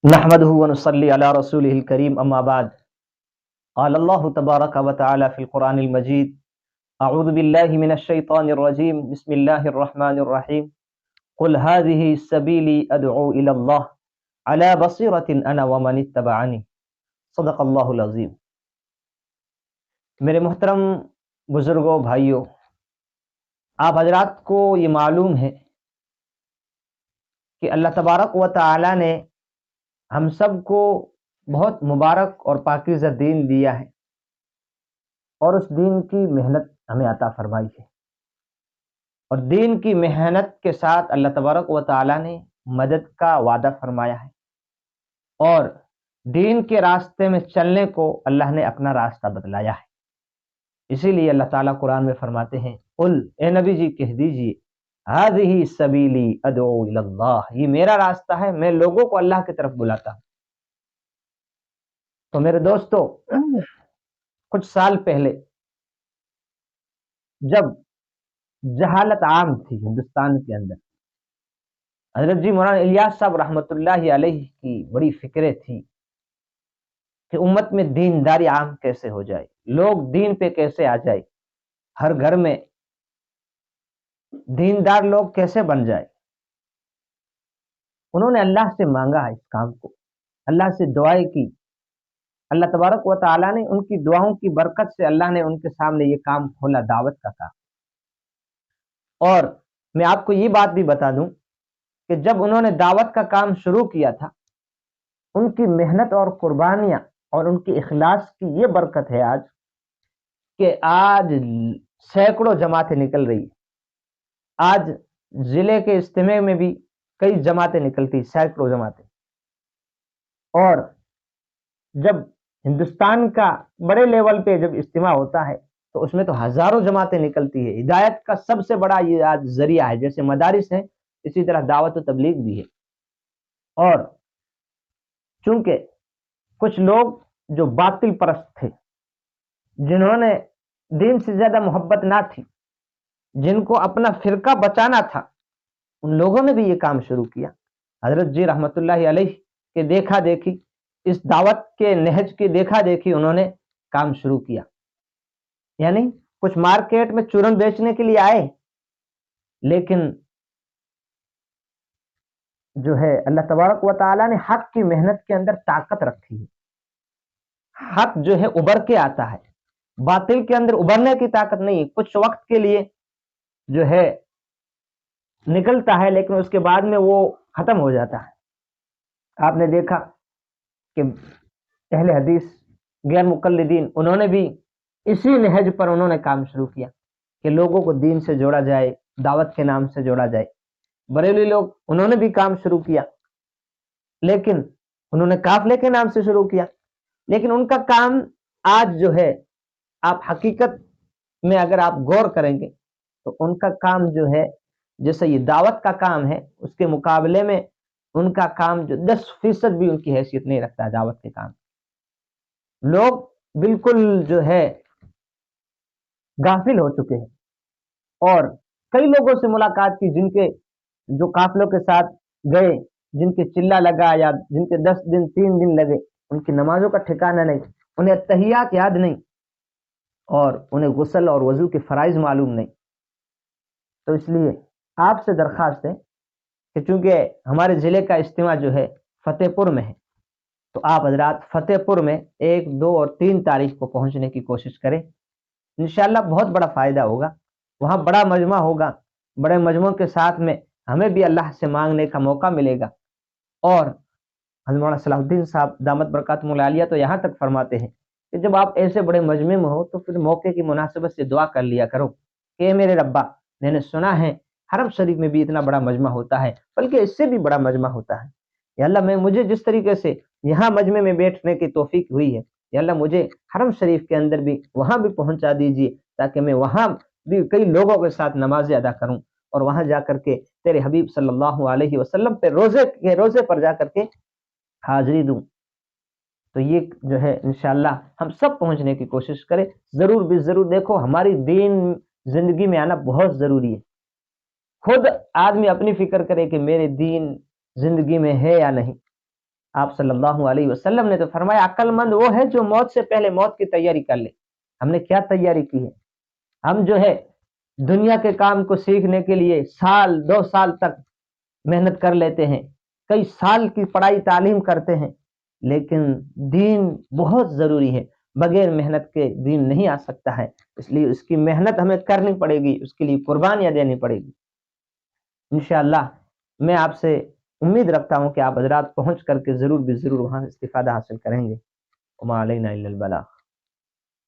نحمده ونصلي على رسوله الكريم اما بعد قال الله تبارك وتعالى في القرآن المجيد اعوذ بالله من الشيطان الرجيم بسم الله الرحمن الرحيم قل هذه سبيلي ادعو الى الله على بصيرة انا ومن اتبعني صدق اللہ العظیم۔ میرے محترم بزرگوں، بھائیوں، آپ حضرات کو یہ معلوم ہے کہ اللہ تبارک و تعالی نے ہم سب کو بہت مبارک اور پاکیزہ دین دیا ہے، اور اس دین کی محنت ہمیں عطا فرمائی ہے، اور دین کی محنت کے ساتھ اللہ تبارک و تعالی نے مدد کا وعدہ فرمایا ہے، اور دین کے راستے میں چلنے کو اللہ نے اپنا راستہ بتلایا ہے۔ اسی لیے اللہ تعالیٰ قرآن میں فرماتے ہیں، قل، اے نبی جی کہہ دیجئے، ہذہ سبیلی ادعو الی اللہ، یہ میرا راستہ ہے، میں لوگوں کو اللہ کی طرف بلاتا ہوں۔ تو میرے دوستو، کچھ سال پہلے جب جہالت عام تھی ہندوستان کے اندر، حضرت جی مولانا الیاس صاحب رحمۃ اللہ علیہ کی بڑی فکریں تھی کہ امت میں دینداری عام کیسے ہو جائے، لوگ دین پہ کیسے آ جائے، ہر گھر میں دیندار لوگ کیسے بن جائے۔ انہوں نے اللہ سے مانگا ہے اس کام کو، اللہ سے دعائیں کی، اللہ تبارک و تعالیٰ نے ان کی دعاؤں کی برکت سے اللہ نے ان کے سامنے یہ کام کھولا، دعوت کا کام۔ اور میں آپ کو یہ بات بھی بتا دوں کہ جب انہوں نے دعوت کا کام شروع کیا تھا، ان کی محنت اور قربانیاں اور ان کی اخلاص کی یہ برکت ہے آج کہ آج سینکڑوں جماعتیں نکل رہی ہیں۔ آج ضلع کے اجتماع میں بھی کئی جماعتیں نکلتی، سینکڑوں جماعتیں۔ اور جب ہندوستان کا بڑے لیول پہ جب اجتماع ہوتا ہے تو اس میں تو ہزاروں جماعتیں نکلتی ہے۔ ہدایت کا سب سے بڑا یہ آج ذریعہ ہے، جیسے مدارس ہیں اسی طرح دعوت و تبلیغ بھی ہے۔ اور چونکہ کچھ لوگ جو باطل پرست تھے، جنہوں نے دین سے زیادہ محبت نہ تھی، جن کو اپنا فرقہ بچانا تھا، ان لوگوں نے بھی یہ کام شروع کیا۔ حضرت جی رحمت اللہ علیہ کے دیکھا دیکھی، اس دعوت کے نہج کی دیکھا دیکھی انہوں نے کام شروع کیا۔ یعنی کچھ مارکیٹ میں چورن بیچنے کے لیے آئے، لیکن جو ہے اللہ تبارک و تعالیٰ نے حق کی محنت کے اندر طاقت رکھی ہے۔ حق جو ہے ابھر کے آتا ہے، باطل کے اندر ابھرنے کی طاقت نہیں، کچھ وقت کے لیے جو ہے نکلتا ہے لیکن اس کے بعد میں وہ ختم ہو جاتا ہے۔ آپ نے دیکھا کہ اہل حدیث غیر مقلدین، انہوں نے بھی اسی نہج پر انہوں نے کام شروع کیا کہ لوگوں کو دین سے جوڑا جائے، دعوت کے نام سے جوڑا جائے۔ بریلوی لوگ، انہوں نے بھی کام شروع کیا، لیکن انہوں نے قافلے کے نام سے شروع کیا، لیکن ان کا کام آج جو ہے، آپ حقیقت میں اگر آپ غور کریں گے تو ان کا کام جو ہے، جیسے یہ دعوت کا کام ہے، اس کے مقابلے میں ان کا کام جو 10% بھی ان کی حیثیت نہیں رکھتا ہے دعوت کے کام۔ لوگ بالکل جو ہے غافل ہو چکے ہیں، اور کئی لوگوں سے ملاقات کی جن کے جو قافلوں کے ساتھ گئے، جن کے چلہ لگا یا جن کے 10 دن 3 دن لگے، ان کی نمازوں کا ٹھکانہ نہیں، انہیں تحیات یاد نہیں، اور انہیں غسل اور وضو کے فرائض معلوم نہیں۔ تو اس لیے آپ سے درخواست ہے کہ چونکہ ہمارے ضلع کا اجتماع جو ہے فتح پور میں ہے، تو آپ حضرات فتح پور میں 1، 2 اور 3 تاریخ کو پہنچنے کی کوشش کریں۔ انشاءاللہ بہت بڑا فائدہ ہوگا، وہاں بڑا مجمع ہوگا، بڑے مجمع کے ساتھ میں ہمیں بھی اللہ سے مانگنے کا موقع ملے گا۔ اور حضرت مولانا صلاح الدین صاحب دامت برکاتہم العالیہ تو یہاں تک فرماتے ہیں کہ جب آپ ایسے بڑے مجمع میں ہو تو پھر موقع کی مناسبت سے دعا کر لیا کرو کہ اے میرے ربا، میں نے سنا ہے حرم شریف میں بھی اتنا بڑا مجمع ہوتا ہے، بلکہ اس سے بھی بڑا مجمع ہوتا ہے، یا اللہ مجھے جس طریقے سے یہاں مجمع میں بیٹھنے کی توفیق ہوئی ہے، یا اللہ مجھے حرم شریف کے اندر بھی وہاں بھی پہنچا دیجیے، تاکہ میں وہاں بھی کئی لوگوں کے ساتھ نمازیں ادا کروں، اور وہاں جا کر کے تیرے حبیب صلی اللہ علیہ وسلم پہ روزے پر جا کر کے حاضری دوں۔ تو یہ جو ہے انشاءاللہ ہم سب پہنچنے کی کوشش کریں، ضرور بھی ضرور۔ دیکھو، ہماری دین زندگی میں آنا بہت ضروری ہے۔ خود آدمی اپنی فکر کرے کہ میرے دین زندگی میں ہے یا نہیں۔ آپ صلی اللہ علیہ وسلم نے تو فرمایا عقل مند وہ ہے جو موت سے پہلے موت کی تیاری کر لے. ہم نے کیا تیاری کی ہے؟ ہم جو ہے دنیا کے کام کو سیکھنے کے لیے سال 2 سال تک محنت کر لیتے ہیں، کئی سال کی پڑھائی تعلیم کرتے ہیں، لیکن دین بہت ضروری ہے، بغیر محنت کے دین نہیں آ سکتا ہے. اس لیے اس کی محنت ہمیں کرنی پڑے گی، اس کے لیے قربانیاں دینی پڑے گی. انشاءاللہ میں آپ سے امید رکھتا ہوں کہ آپ حضرات پہنچ کر کے ضرور بھی ضرور وہاں استفادہ حاصل کریں گے. وما علینا الا البلاغ.